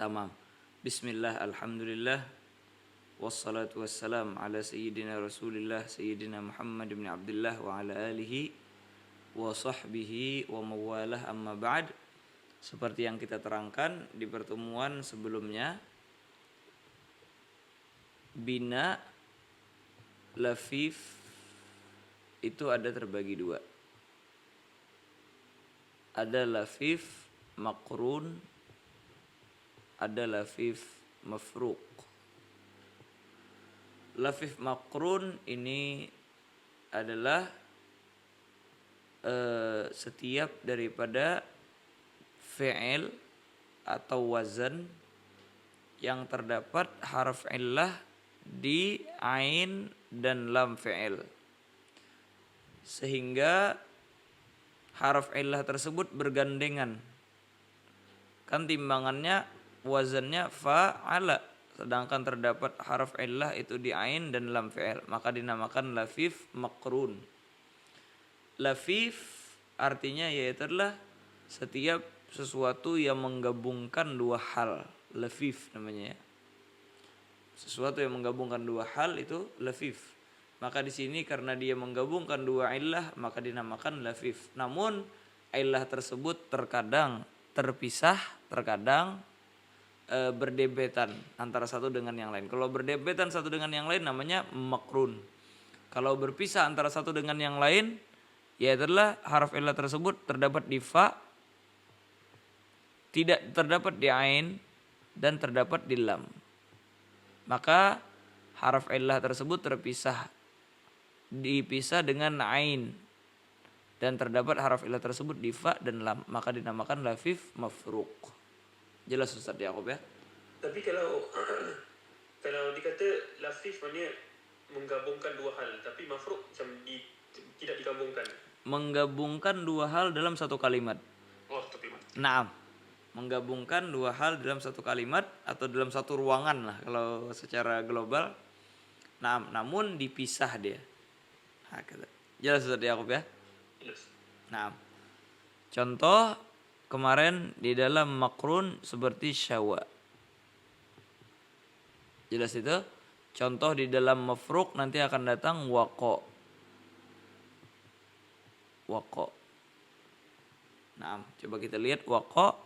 Tamam. Bismillah, alhamdulillah, wassalatu wassalam ala sayyidina rasulillah sayyidina Muhammad bin Abdullah wa ala alihi wa sahbihi wa mawalah, amma ba'd. Seperti yang kita terangkan di pertemuan sebelumnya, bina lafif itu ada terbagi dua. Ada lafif makrun, ada lafif mafruq. Lafif makrun ini adalah setiap daripada fi'il atau wazan yang terdapat harf illah di ain dan lam fi'il, sehingga harf illah tersebut bergandengan. Kan timbangannya, wazannya fa'ala, sedangkan terdapat harf illah itu di ain dan lam fi'il, maka dinamakan lafif makrun. Lafif artinya yaitu adalah setiap sesuatu yang menggabungkan dua hal. Lafif namanya ya. Sesuatu yang menggabungkan dua hal itu lafif. Maka di sini karena dia menggabungkan dua illah maka dinamakan lafif. Namun illah tersebut terkadang terpisah, terkadang berdebetan antara satu dengan yang lain. Kalau berdebetan satu dengan yang lain namanya makrun. Kalau berpisah antara satu dengan yang lain, yaitu adalah harf illah tersebut terdapat di fa, tidak terdapat di ain, dan terdapat di lam. Maka harf illah tersebut dipisah dengan ain, dan terdapat harf illah tersebut di fa dan lam, maka dinamakan lafif mafruq. Jelas Ustaz Yaqub ya? Tapi kalau dikata lafif maknanya menggabungkan dua hal, tapi mafruq macam tidak digabungkan. Menggabungkan dua hal dalam satu kalimat. Oh, satu kalimat. Naam. Menggabungkan dua hal dalam satu kalimat atau dalam satu ruangan lah kalau secara global. Naam, namun dipisah dia. Jelas Ustaz Yaqub ya? Jelas. Naam. Contoh kemarin di dalam makrun seperti syawa. Jelas itu? Contoh di dalam mafruq nanti akan datang waqo. Waqo. Nah, coba kita lihat waqo,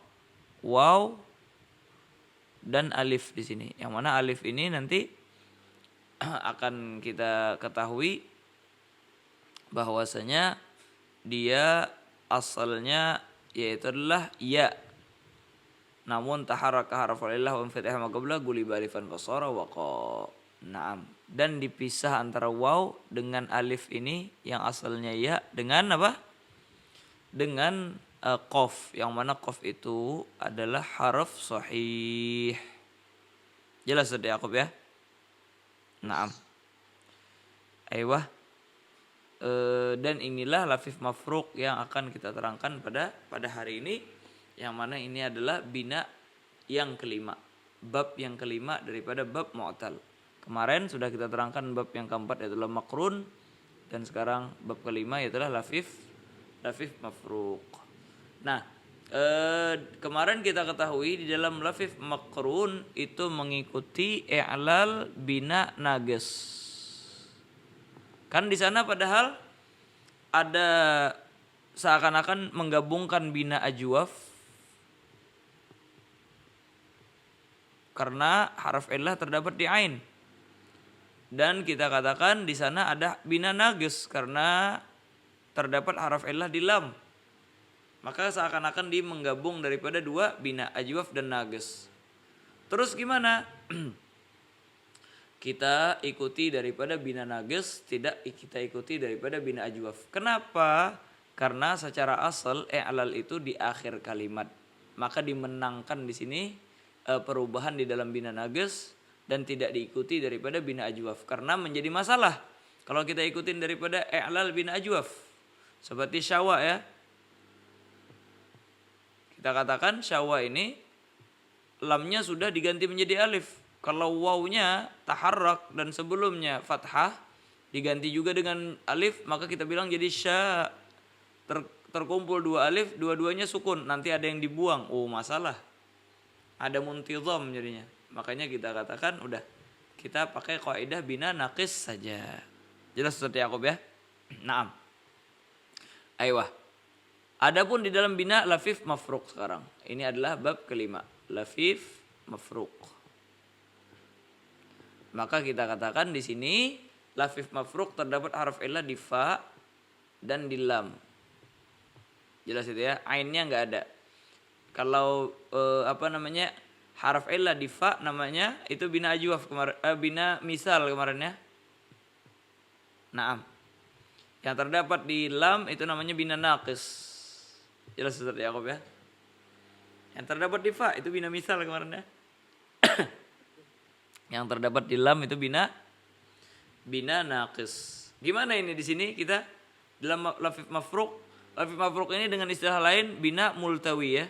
waw, dan alif di sini. Yang mana alif ini nanti akan kita ketahui bahwasanya dia asalnya yaitu adalah ya. Namun taharaka harful illah wa fatihah ma qabla guliba alifan fasara waqa. Naam. Dan dipisah antara waw dengan alif ini yang asalnya ya dengan apa? Dengan qaf, yang mana qaf itu adalah harf sahih. Jelas sudah Yaqub ya? Naam. Aiyah. Dan inilah lafif mafruq yang akan kita terangkan pada hari ini, yang mana ini adalah bina yang kelima, bab yang kelima daripada bab mu'tal. Kemarin sudah kita terangkan bab yang keempat yaitu makrun, dan sekarang bab kelima yaitu lafif mafruq. Nah, kemarin kita ketahui di dalam lafif makrun itu mengikuti i'lal bina nages. Kan di sana padahal ada seakan-akan menggabungkan bina ajwaf karena harf illah terdapat di ain. Dan kita katakan di sana ada bina nagis karena terdapat harf illah di lam. Maka seakan-akan dia menggabung daripada dua bina ajwaf dan nagis. Terus gimana? Kita ikuti daripada bina nagis, tidak kita ikuti daripada bina ajwaf. Kenapa? Karena secara asal i'lal itu di akhir kalimat. Maka dimenangkan di sini perubahan di dalam bina nagis dan tidak diikuti daripada bina ajwaf, karena menjadi masalah kalau kita ikutin daripada i'lal bina ajwaf. Seperti syawa ya. Kita katakan syawa ini lamnya sudah diganti menjadi alif. Kalau wawnya taharrak dan sebelumnya fathah diganti juga dengan alif, maka kita bilang jadi sya. Terkumpul dua alif, dua-duanya sukun, nanti ada yang dibuang. Oh, masalah. ada muntizam jadinya. Makanya kita katakan udah kita pakai kaidah bina naqis saja. Jelas Ustaz Yaqub ya? Naam. Aiyah. Adapun di dalam bina lafif mafruq sekarang. Ini adalah bab kelima. Lafif mafruq. Maka kita katakan di sini lafif mafruq terdapat harf illah di fa dan di lam. Jelas itu ya? Ainnya enggak ada. Kalau harf illah di fa namanya itu bina ajwaf kemarin, bina misal kemarin ya. Naam. Yang terdapat di lam itu namanya bina naqis. Jelas Ustaz Yaqub ya. Yang terdapat di fa itu bina misal kemarin ya. Yang terdapat di lam itu bina naqis. Gimana ini di sini kita dalam lafif mafruq. Lafif mafruq ini dengan istilah lain bina multawi ya.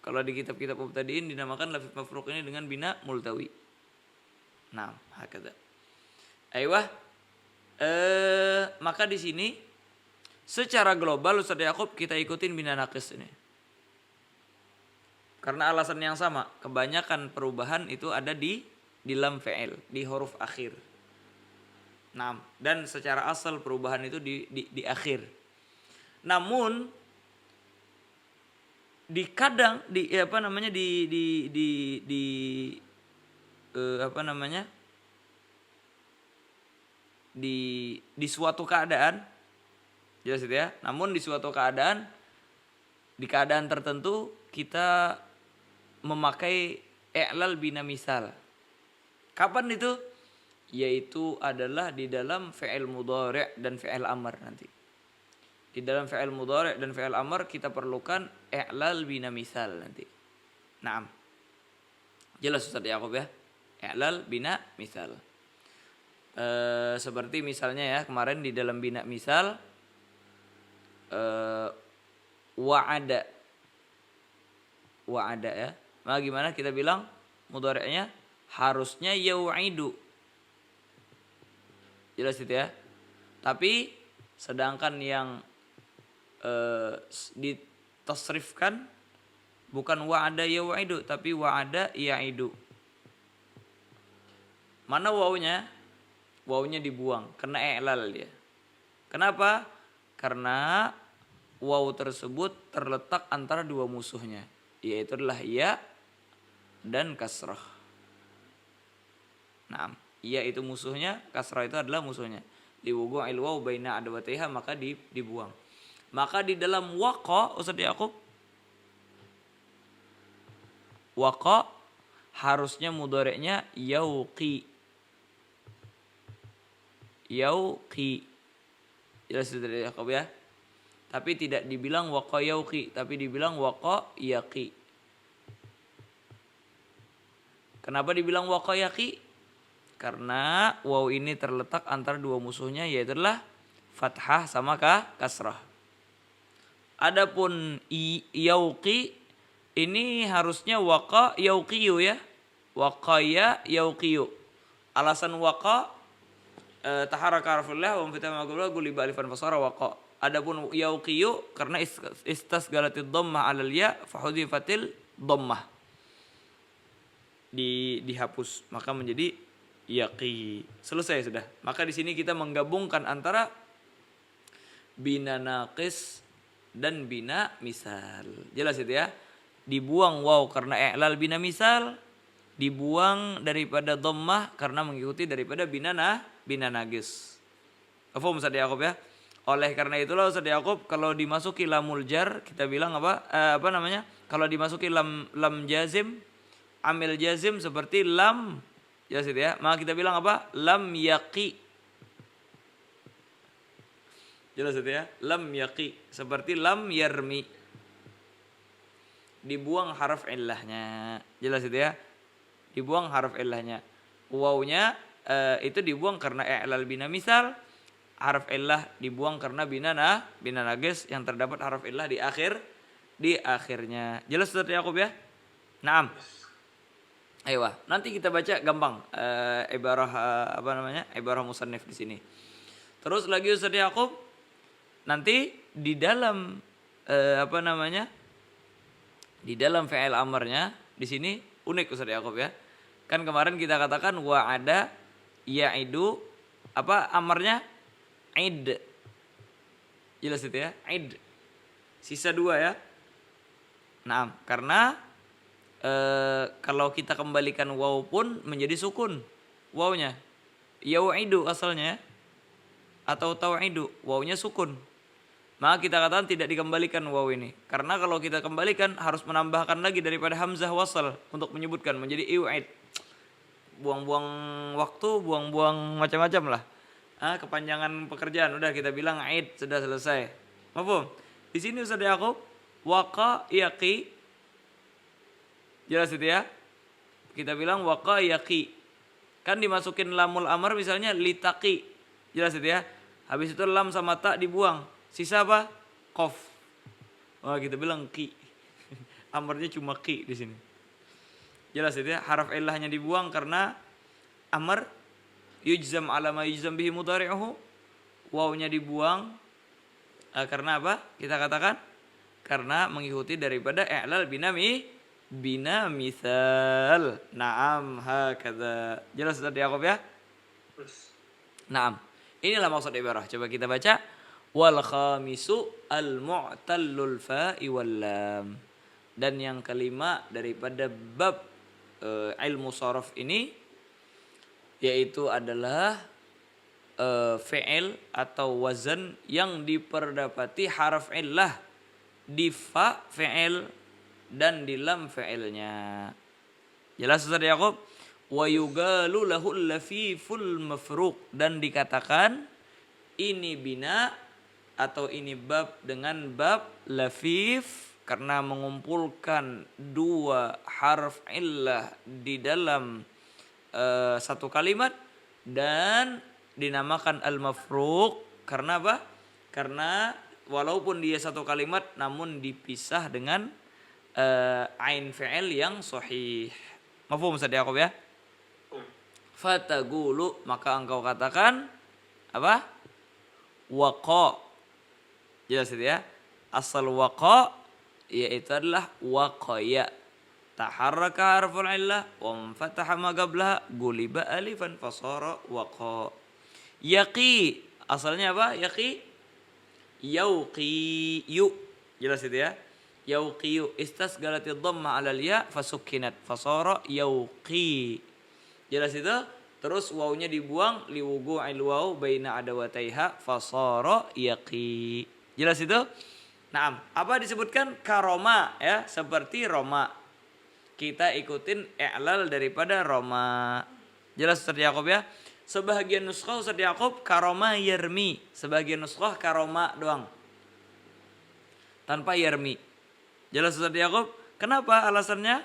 Kalau di kitab-kitab mubtadiin dinamakan lafif mafruq ini dengan bina multawi. Nah, hakada. Aiyah. Maka di sini secara global Ustaz Yaqub kita ikutin bina naqis ini. Karena alasan yang sama, kebanyakan perubahan itu ada di lam fi'il, di huruf akhir. Nah, dan secara asal perubahan itu di akhir. Namun di kadang di suatu keadaan, jelas itu ya. Namun di suatu keadaan, di keadaan tertentu kita memakai i'lal bina misal. Kapan itu? Yaitu adalah di dalam fi'il mudhari' dan fi'il amr nanti. Di dalam fi'il mudhari' dan fi'il amr kita perlukan i'lal bina misal nanti. Naam. Jelas Ustaz Yaqub ya? I'lal bina misal. Seperti misalnya ya kemarin di dalam bina misal wa'ada ya. Maka gimana kita bilang mudhari'nya harusnya yau'idu. Jelas itu ya. Tapi sedangkan yang ditasrifkan bukan wa'ada yau'idu tapi wa'ada ya'idu. Mana wawunya? Wawunya dibuang karena i'lal dia. Kenapa? Karena waw tersebut terletak antara dua musuhnya, yaitu adalah ya dan kasrah. Nah, ya itu musuhnya, kasrah itu adalah musuhnya. Liwuqu'il waw baina adawatiha, maka dibuang. Maka di dalam waqa, Ustaz Yaqub, waqa harusnya mudhari'nya yauqi. Yauqi. Jelas Ustaz Yaqub ya. Tapi tidak dibilang waqa yauqi, tapi dibilang waqa yaqi. Kenapa dibilang waqa yaqi? Karena waw ini terletak antara dua musuhnya, yaitu adalah fathah sama kasrah. Adapun yauqi ini harusnya waqa yauqiyu ya. Waqaya yauqiyu. Alasan waqa taharaka harfullah wa mufitah maqbula guliba alifan fasara waqa. Adapun yauqiyu karena istasgalatid dhammah 'alal ya fa hudzifatil dhammah. Dihapus maka menjadi yaqi. Selesai sudah. Maka di sini kita menggabungkan antara bina naqis dan bina misal. Jelas itu ya. Dibuang waw karena i'lal bina misal, dibuang daripada dhammah karena mengikuti daripada bina naqis. Paham Ustaz Yaqub ya? Oleh karena itulah Ustaz Yaqub kalau dimasuki lamul jar kita bilang kalau dimasuki lam jazim, amil jazim seperti lam, jelas itu ya. Maka kita bilang apa? Lam yaqi. Jelas itu ya. Lam yaqi seperti lam yarmi. Dibuang harf illahnya. Jelas itu ya. Dibuang harf illahnya. Wawnya itu dibuang karena i'lal bina misal. Harf illah dibuang karena bina naqis yang terdapat harf illah di akhirnya. Jelas Ustaz Yaqub ya? Naam. Ayo, nanti kita baca gampang ibarah musannif di sini. Terus lagi Ustaz Yaqub nanti di dalam Di dalam fi'il amarnya di sini unik Ustaz Yakub ya. Kan kemarin kita katakan wa'ada ya'idu apa amarnya id. Jelas itu ya, id. Sisa 2 ya. Nah, karena kalau kita kembalikan waw pun menjadi sukun wawnya. Ya'idu asalnya ya. Atau tau'idu, wawnya sukun. Maka kita katakan tidak dikembalikan waw ini. Karena kalau kita kembalikan harus menambahkan lagi daripada hamzah wasal untuk menyebutkan menjadi iw'id. Buang-buang waktu, buang-buang macam-macam lah. Kepanjangan pekerjaan udah kita bilang id sudah selesai. Mafhum? Di sini Ustaz Yakub waqa yaqi. Jelas itu ya? Kita bilang waqa yaqi. Kan dimasukin lamul amar misalnya litaqi. Jelas itu ya? Habis itu lam sama ta dibuang. Sisa apa? Qaf. Wah, kita bilang qi. Amarnya cuma qi di sini. Jelas itu ya? Haraf illahnya dibuang karena amar yujzam ala ma yujzam bihi mudhari'uhu. Wawnya dibuang karena apa? Kita katakan karena mengikuti daripada i'lal bina misal. Naam hakadha. Jelas Ustaz Yakub ya? Naam. Inilah maksud ibarah. Coba kita baca. Wal khamisu al mu'tallul fa'i wal lam. Dan yang kelima daripada bab ilmu sharaf ini yaitu adalah fi'il atau wazan yang diperdapati haraf illah di fa fi'il dan di lam fi'ilnya. Jelas Ustaz Yakub? Wa yugalu lahul lafiful mafruq, dan dikatakan ini bina atau ini bab dengan bab lafif karena mengumpulkan 2 harf illah di dalam satu kalimat, dan dinamakan al-mafruq karena apa? Karena walaupun dia satu kalimat namun dipisah dengan ain fi'il yang sahih. Mafhum Ustaz Yakub ya? Fatagulu, maka engkau katakan apa? Waqa. Jelas itu ya? Asal waqa yaitu adalah waqaya. Taharraka harful illah wa fataha ma qablaha guliba alifan fasara waqa. Yaqi, asalnya apa? Yaqi yauqi yu. Jelas itu ya? Yauqi yu istasgalatid dhamma 'alal ya fasukkinat fasara yauqi. Jelas itu? Terus wawnya dibuang liwugu'il waw baina adawataiha fasara yaqi. Jelas itu? Naam, apa disebutkan karoma ya, seperti Roma. Kita ikutin i'lal daripada Roma. Jelas Ustaz Yakub ya? Sebahagian nuskhah Ustaz Yakub karoma yarmi, sebagian nuskhah karoma doang. Tanpa yarmi. Jelas Ustaz Yakub? Kenapa alasannya?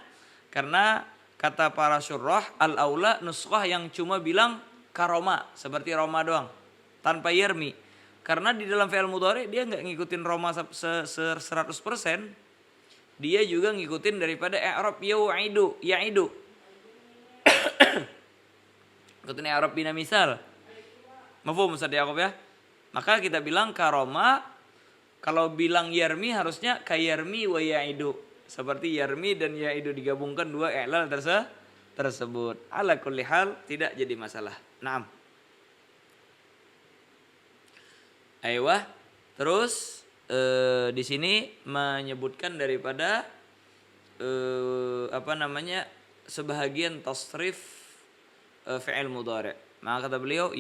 Karena kata para syurrah al-aula nuskhah yang cuma bilang karoma seperti Roma doang tanpa yarmi. Karena di dalam fi'il mudhari dia enggak ngikutin Roma 100%. Dia juga ngikutin daripada i'rab ya'idu. Ngikutin i'rab bina misal. Mafhum Ustaz Yakub ya? Maka kita bilang karoma, kalau bilang yarmi harusnya kayarmi wa ya'idu. Seperti yarmi dan ya'idu digabungkan 2 i'lal tersebut. Ala kulli hal tidak jadi masalah. Naam. Aywah. Terus di sini menyebutkan daripada sebahagian tasrif fi'il mudhari'. Maka kata beliau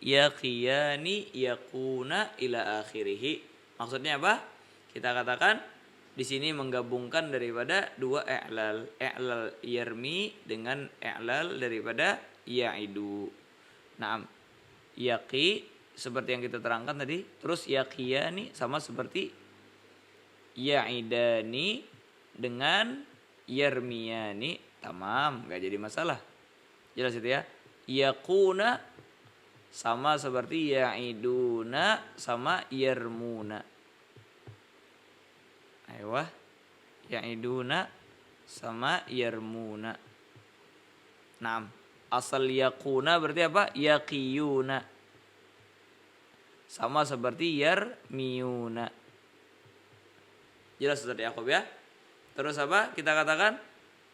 yaqiyani yaquna ila akhirih. Maksudnya apa? Kita katakan di sini menggabungkan daripada 2 i'lal, i'lal yarmi dengan i'lal daripada ya'idu. Naam. Yaqi seperti yang kita terangkan tadi, terus yaqiyani sama seperti ya'idani dengan yarmiyani, tamam, enggak jadi masalah. Jelas itu ya? Yaquna sama seperti ya'iduna sama yarmuna. Ayo, ya'iduna sama yarmuna. Naam. Asal yaquna berarti apa? Yaqiyuna. Sama seperti yarmiyuna. Jelas Ustaz Yakub ya? Terus apa? Kita katakan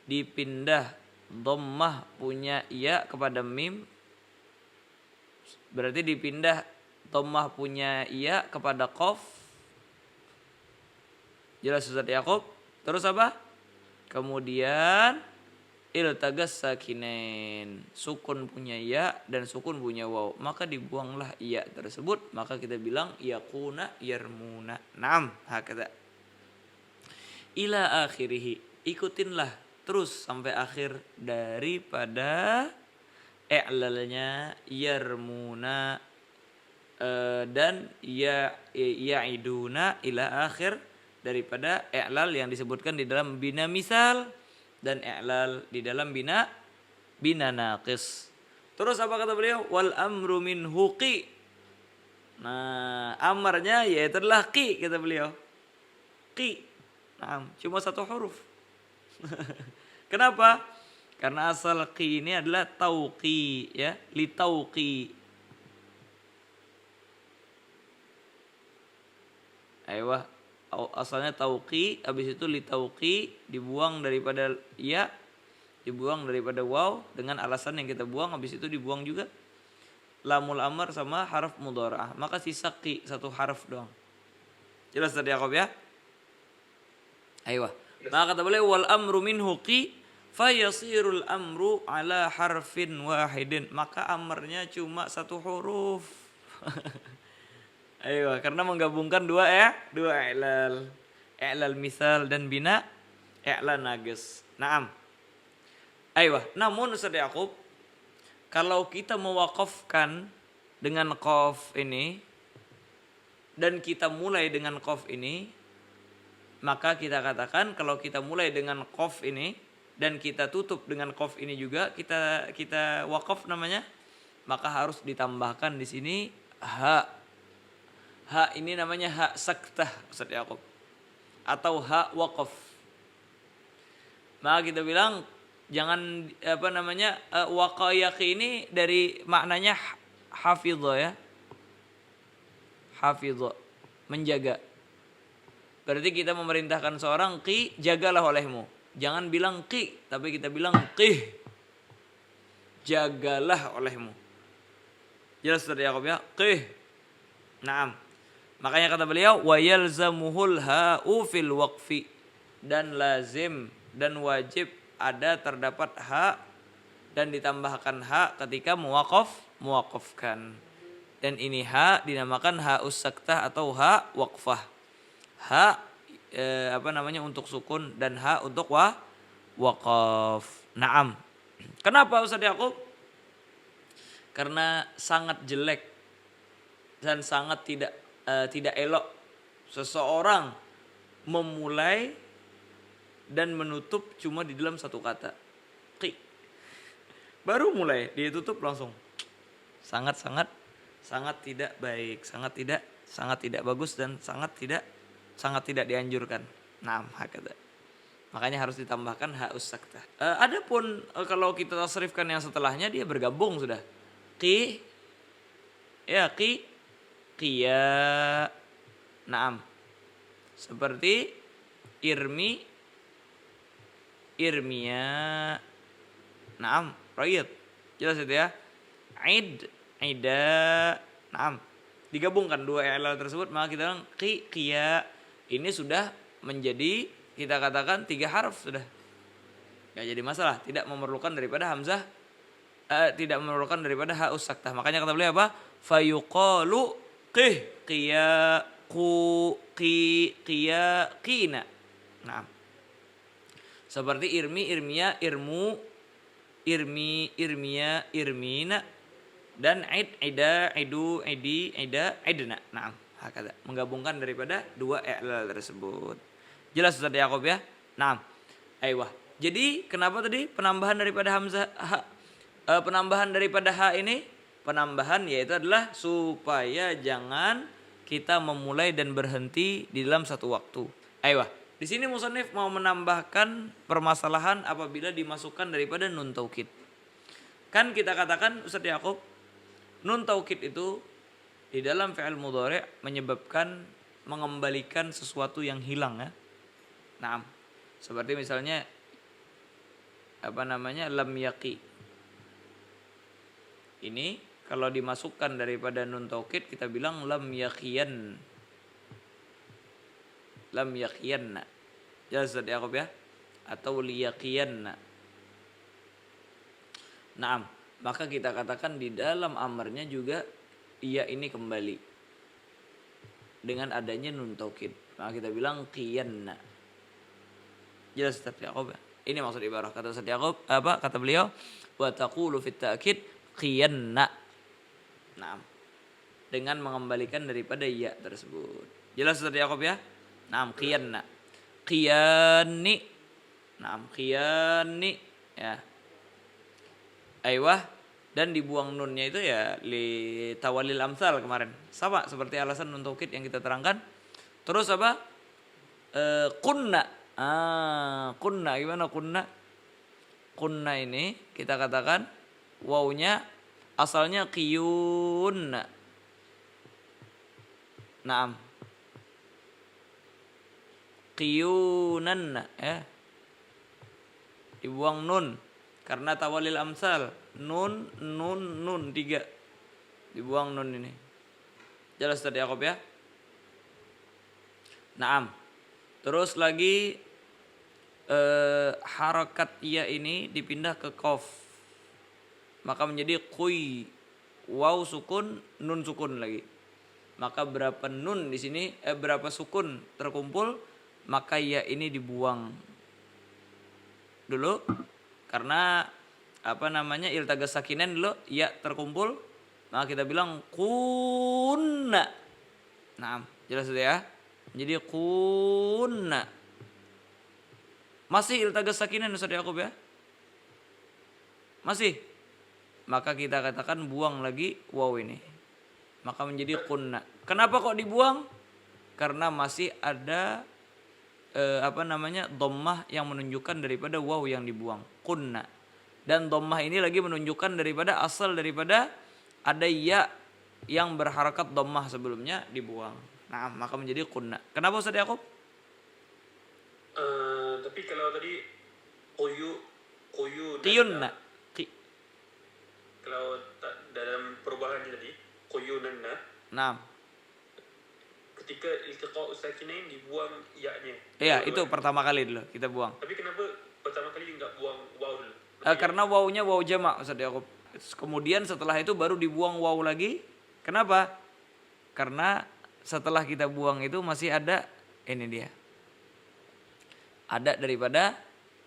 dipindah dhammah punya ya kepada mim. Berarti dipindah dhammah punya ya kepada qaf. Jelas Ustaz Yaqub? Terus apa? Kemudian iltagas sakinain, sukun punya ya dan sukun punya waw, maka dibuanglah ya tersebut, maka kita bilang yakuna yarmuna. Naam, hakata. Ila akhirih, ikutinlah terus sampai akhir daripada i'lalnya yarmuna dan ya'iduna ila akhir daripada i'lal yang disebutkan di dalam bina misal dan i'lal di dalam bina naqis. Terus apa kata beliau? Wal amru min huqi. Nah, amarnya yaitu adalah qi kata beliau. Qi. Nah, cuma satu huruf. Kenapa? Karena asal qi ini adalah tauqi ya, li tauqi. Aiyah, asalnya tauqi, habis itu li tauqi, dibuang daripada ya, dibuang daripada waw dengan alasan yang kita buang, habis itu dibuang juga lamul amr sama harf mudhara'ah. Maka sisa qi satu harf doang. Jelas tadi Yaqub ya? Aiyah. Maka kata beliau wal amru minhu qi fayasirul amru ala harfin wahidin. Maka amarnya cuma satu huruf. Ayo, karena menggabungkan dua i'lal. I'lal misal dan bina i'lal naqis. Naam. Ayo, namun Ustaz Yaqub, kalau kita mewaqafkan dengan qaf ini dan kita mulai dengan qaf ini, maka kita katakan kalau kita mulai dengan qaf ini dan kita tutup dengan qaf ini juga, kita waqaf namanya, maka harus ditambahkan di sini ha. Ha ini namanya ha saktah Ustaz Yaqub atau ha waqaf. Maka kita bilang jangan waqayaqi ini dari maknanya hafidha ya. Hafidha, menjaga. Berarti kita memerintahkan seorang qi, jagalah olehmu. Jangan bilang qi, tapi kita bilang qih. Jagalah olehmu. Jelas Ustaz Yaqub ya? Qih. Naam. Makanya kata beliau wa yalzamuhul ha'u fil waqfi, dan lazim dan wajib ada terdapat ha dan ditambahkan ha ketika muwaqafkan. Dan ini ha dinamakan ha'us saktah atau ha waqfah. Ha untuk sukun dan ha untuk waqaf. Naam. Kenapa Ustaz Yaqub? Karena sangat jelek dan sangat tidak elok seseorang memulai dan menutup cuma di dalam satu kata. Qi. Baru mulai, dia tutup langsung. Sangat tidak baik, sangat tidak bagus dan sangat tidak dianjurkan. Nah, hakata. Makanya harus ditambahkan ha'us saktah. Adapun kalau kita tasrifkan yang setelahnya, dia bergabung sudah. Qi, ya qi, qiya. Naam. Seperti irmi, irmiya. Naam, rayid. Jelas itu ya. Aid, aida. Naam. Digabungkan dua i'lal tersebut, maka kita bilang qi, qiya. Ini sudah menjadi, kita katakan 3 harf sudah. Gak jadi masalah, tidak memerlukan daripada hamzah, tidak memerlukan daripada ha'us saktah. Makanya kata beliau apa? Fayuqalu qih, qiya, qu, qi, qiya, qina. Nah, seperti irmi, irmiya, irmu, irmi, irmiya, irmina, dan aid, aida, aidu, aidi, aida, aidna. Nah, hakada. Menggabungkan daripada 2 i'lal tersebut. Jelas Ustaz Yaqub ya? Nah, aiyah. Jadi kenapa tadi penambahan daripada hamzah ha? Penambahan daripada ha ini, penambahan yaitu adalah supaya jangan kita memulai dan berhenti di dalam satu waktu. Aiyah. Di sini musannif mau menambahkan permasalahan apabila dimasukkan daripada nun taukid. Kan kita katakan Ustaz Yaqub, nun taukid itu di dalam fi'il mudhari' menyebabkan mengembalikan sesuatu yang hilang ya. Nah, Seperti misalnya lam yaqi. Ini kalau dimasukkan daripada nun taukid kita bilang lam yaqiyan. Lam yaqiyanna. Jelas Ustaz Yaqub ya? Atau liyaqiyanna. Naam, maka kita katakan di dalam amarnya juga iya ini kembali dengan adanya nun taukid. Maka kita bilang qiyanna. Jelas Ustaz Yaqub ya? Ini maksud ibarah kata Ustaz Yaqub, kata beliau wa taqulu fit ta'kid qiyanna. Naam. Dengan mengembalikan daripada ya tersebut. Jelas Ustaz Yaqub ya? Naam, qiyanna. Qiyani. Naam, qiyani ya. Aywah, dan dibuang nunnya itu ya li tawalil amsal kemarin. Sama seperti alasan nun taukid yang kita terangkan. Terus apa? Kunna. Kunna gimana kunna? Kunna ini kita katakan wawunya asalnya qiyunna. Naam. Qiyunanna ya. Dibuang nun karena tawalil amsal. Nun 3. Dibuang nun ini. Jelas tadi Yaqub ya? Naam. Terus lagi harakat ya ini dipindah ke qaf. Maka menjadi quy. Waw sukun, nun sukun lagi. Maka berapa nun di sini berapa sukun terkumpul, maka ya ini dibuang dulu karena iltagas sakinen dulu ya terkumpul, maka kita bilang kunna. Nah, jelas sudah ya. Jadi kunna. Masih iltagas sakinen Ustaz Yaqub ya? Masih. Maka kita katakan buang lagi waw ini. Maka menjadi kunna. Kenapa kok dibuang? Karena masih ada dhammah yang menunjukkan daripada waw yang dibuang, kunna. Dan dhammah ini lagi menunjukkan daripada asal daripada ada ya yang berharakat dhammah sebelumnya dibuang. Nah, maka menjadi kunna. Kenapa Ustaz Yaqub? Tapi kalau tadi qiyunna. Kalau dalam perubahan tadi quyunanna. Nah. Ketika iltiqa sakinain dibuang ya-nya. Iya, itu pertama kali dulu kita buang. Tapi kenapa pertama kali enggak buang waw dulu? Karena wawnya waw jamak Ustaz Yaqub. Kemudian setelah itu baru dibuang waw lagi. Kenapa? Karena setelah kita buang itu masih ada ini dia. Ada daripada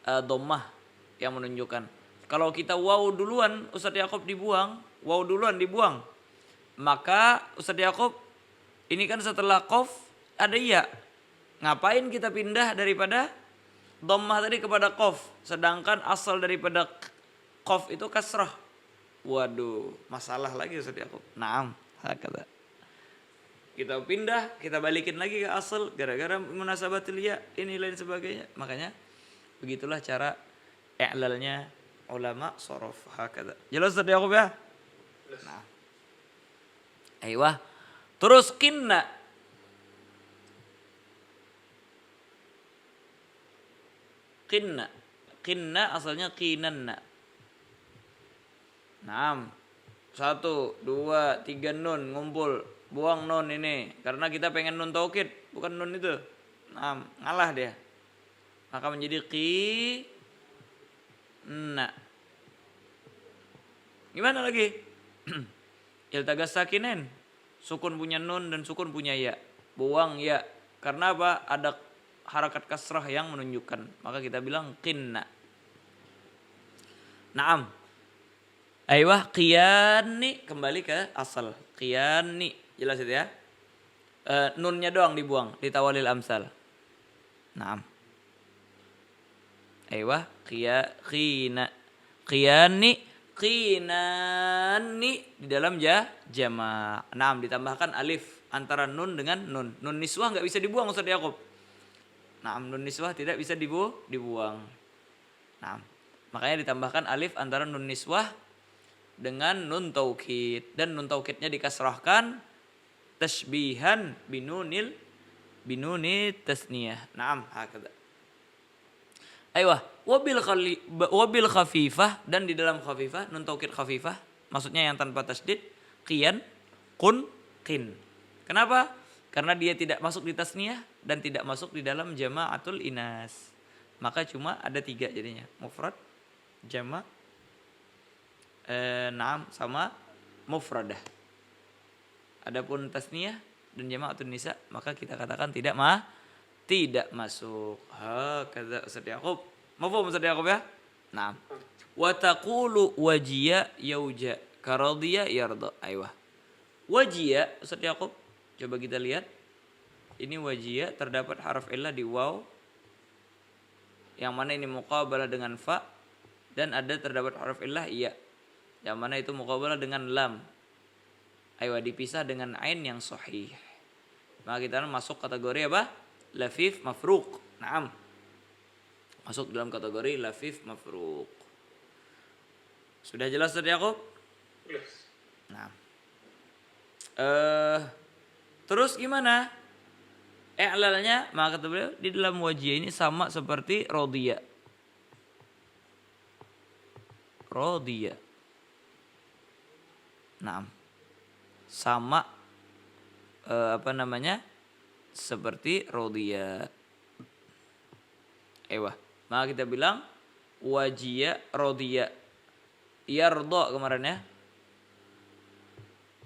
dhammah yang menunjukkan. Kalau kita waw duluan Ustaz Yaqub dibuang, waw duluan dibuang. Maka Ustaz Yaqub ini kan setelah qaf ada ya. Ngapain kita pindah daripada dhammah tadi kepada qaf, sedangkan asal daripada qaf itu kasrah. Waduh, masalah lagi Ustaz Yaqub. Naam, hakata. Kita pindah, kita balikin lagi ke asal gara-gara munasabatil ya ini lain sebagainya. Makanya begitulah cara i'lalnya ulama sharaf hakata. Jelas Ustaz Yaqub ya? Nah. Aiyah. Terus kinna. Kinna asalnya kinanna. Naam. 1, 2, 3 nun ngumpul. Buang nun ini. Karena kita pengen nun taukid. Bukan nun itu. Naam. Ngalah dia. Maka menjadi kinna. Gimana lagi? Iltagas sakinen. Sukun punya nun dan sukun punya ya. Buang ya. Karena apa? Ada harakat kasrah yang menunjukkan. Maka kita bilang qinna. Naam. Aiyah qiyani. Kembali ke asal. Qiyani. Jelas itu ya. Nunnya doang dibuang. Di tawalil amsal. Naam. Aiyah qina. Qiyani. Qinani di dalam jama'. Naam, ditambahkan alif antara nun dengan nun. Nun niswah enggak bisa dibuang Ustaz Yaqub. Naam, nun niswah tidak bisa dibuang. Naam. Makanya ditambahkan alif antara nun niswah dengan nun taukid dan nun taukidnya dikasrahkan tashbihan binunit tasniyah. Naam, hakada. Aiyah, wabil khafifah, dan di dalam khafifah, nun taukid khafifah, maksudnya yang tanpa tasdid, qiyan, kun, qin. Kenapa? Karena dia tidak masuk di tasniyah dan tidak masuk di dalam jama'atul inas. Maka cuma ada 3 jadinya. Mufrad, jama', na'am, sama mufradah. Adapun tasniyah dan jama'atul nisa, maka kita katakan tidak masuk. Hakadza Ustaz Yaqub. Mafhum Ustaz Yaqub ya? Naam. Wa taqulu wajiya yauja karadiya yarda. Aiyah. Wajiya Ustaz Yaqub. Coba kita lihat. Ini wajiya terdapat haraf illah di waw. Yang mana ini muqabalah dengan fa, dan ada terdapat haraf illah ya. Yang mana itu muqabalah dengan lam. Aiyah, dipisah dengan ain yang sahih. Maka kita masuk kategori apa? Lafif mafruq. Naam. Masuk dalam kategori lafif mafruq. Sudah jelas Ustaz Yaqub? Yes. Nah. Terus gimana? I'lalnya, maka kata beliau di dalam wajih ini sama seperti rodiya. Rodiya. Naam. Sama seperti rodiya. Maka kita bilang wajia rodiya. Yardo kemarin ya.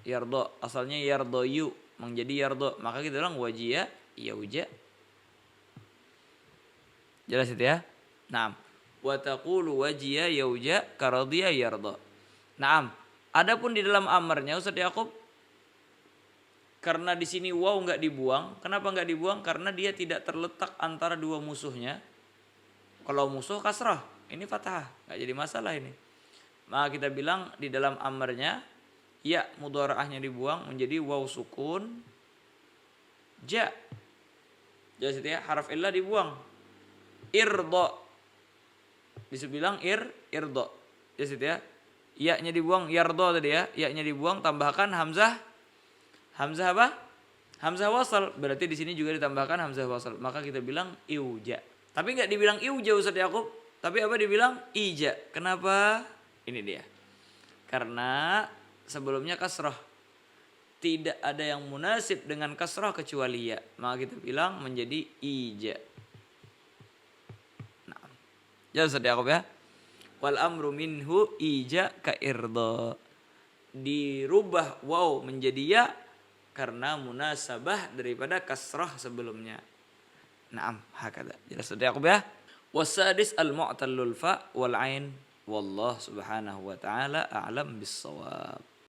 Yardo, asalnya yardoyu menjadi yardo. Maka kita bilang wajia yauja. Jelas itu ya? Naam. Wa taqulu wajia yauja karadiya yardo. Naam. Adapun di dalam amarnya Ustaz Yaqub, karena di sini waw enggak dibuang. Kenapa enggak dibuang? Karena dia tidak terletak antara dua musuhnya. Kalau musuh kasrah, ini fathah, enggak jadi masalah ini. Maka kita bilang di dalam amarnya ya mudharaahnya dibuang menjadi waw sukun ja. Jadi ya, haraf illah dibuang. Irdo. Bisa bilang irdo. Jadi ya, ya-nya dibuang, yardo tadi ya. Ya-nya dibuang, tambahkan hamzah. Hamzah apa? Hamzah wasal. Berarti di sini juga ditambahkan hamzah wasal. Maka kita bilang iuja. Tapi enggak dibilang iuja Ustaz Yaqub, tapi apa dibilang ija. Kenapa? Ini dia. Karena sebelumnya kasrah. Tidak ada yang munasib dengan kasrah kecuali ya. Maka kita bilang menjadi ija. Nah. Ya Ustaz Yaqub ya. Wal amru minhu ija ka irda. Dirubah waw menjadi ya karena munasabah daripada kasrah sebelumnya. Naam, hakada. Jelas Ustaz Yaqub ya. Wasadis al-mu'tallul fa wal ain. Wallah subhanahu wa ta'ala a'lam bis-shawab.